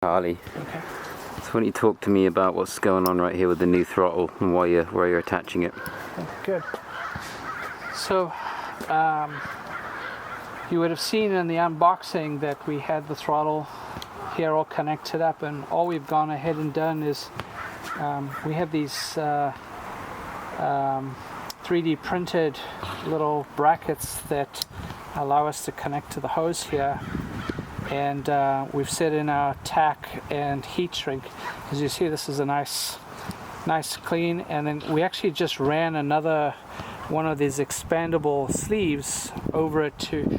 Charlie. Okay. So why don't you talk to me about what's going on right here with the new throttle and where you're attaching it. Good. So you would have seen in the unboxing that we had the throttle here all connected up, and all we've gone ahead and done is we have these 3D printed little brackets that allow us to connect to the hose here, and we've set in our tack and heat shrink. As you see, this is a nice clean, and then we actually just ran another one of these expandable sleeves over it to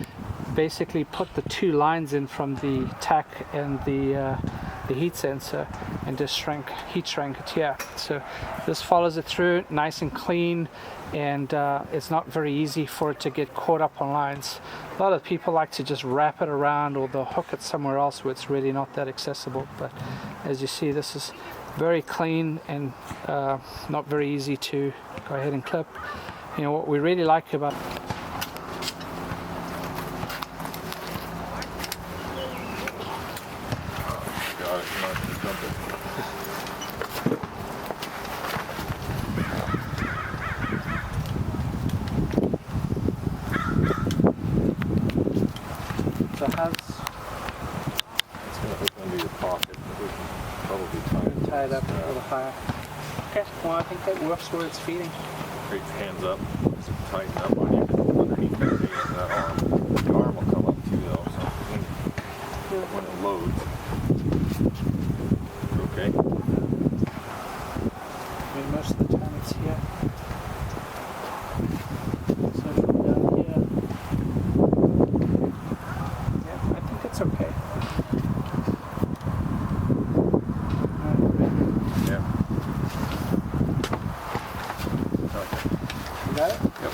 basically put the two lines in from the tack and the heat sensor, and just heat shrink it here. So this follows it through nice and clean, and it's not very easy for it to get caught up on lines. A lot of people like to just wrap it around, or they'll hook it somewhere else where it's really not that accessible. But as you see, this is very clean and not very easy to go ahead and clip. You know what we really like about tie it up a little higher. Okay, well I think that works where it's feeding. Reach hands up, tighten up on you underneath that arm. The arm will come up too though, so when it loads. Okay? I mean, most of the time it's here. So from down here. Yeah, I think it's okay. Yeah. You got it? Yep.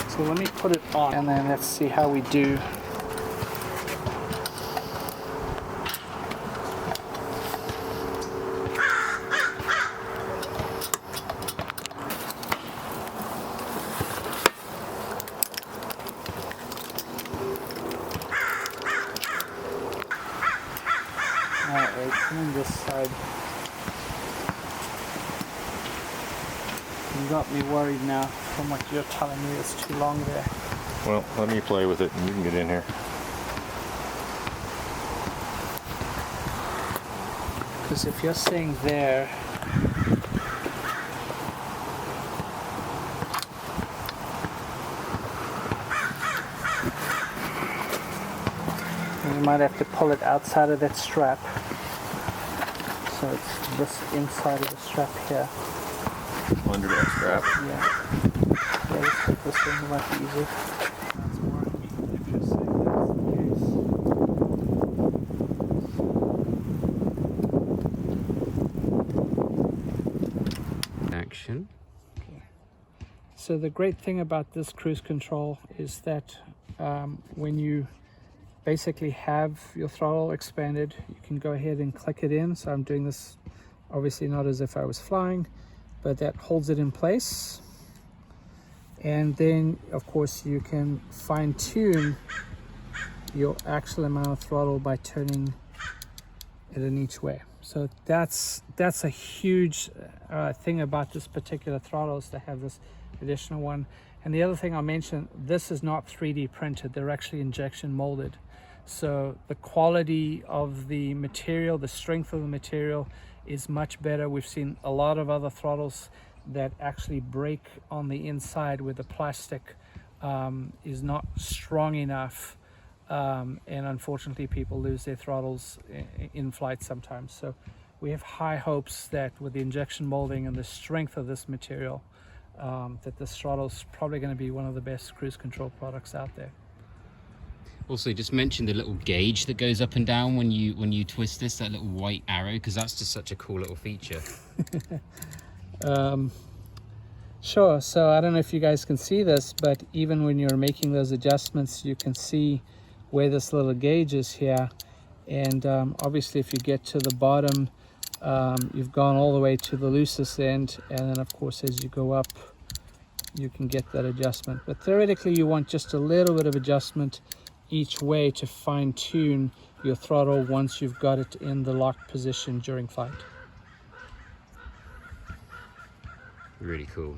So let me put it on, and then let's see how we do. Alright, come on this side. You got me worried now from what you're telling me. It's too long there. Well, let me play with it and you can get in here. Because if you're saying there, you might have to pull it outside of that strap. So it's this inside of the strap here. Under that strap. Yeah. Yeah, let's put this in, it might be easier. That's more if you're saying that's the case. Action. Okay. So the great thing about this cruise control is that when you basically have your throttle expanded, you can go ahead and click it in. So I'm doing this obviously not as if I was flying, but that holds it in place. And then of course you can fine-tune your actual amount of throttle by turning it in each way. So that's a huge thing about this particular throttle, is to have this additional one. And the other thing I'll mention, this is not 3D printed, they're actually injection molded. So the quality of the material, the strength of the material is much better. We've seen a lot of other throttles that actually break on the inside where the plastic is not strong enough, and unfortunately people lose their throttles in flight sometimes. So we have high hopes that with the injection molding and the strength of this material, that this throttle is probably going to be one of the best cruise control products out there. Also, just mention the little gauge that goes up and down when you twist this, that little white arrow, because that's just such a cool little feature. Sure. So I don't know if you guys can see this, but even when you're making those adjustments, you can see where this little gauge is here. And obviously if you get to the bottom, you've gone all the way to the loosest end, and then of course as you go up you can get that adjustment. But theoretically you want just a little bit of adjustment each way to fine-tune your throttle once you've got it in the locked position during flight. Really cool.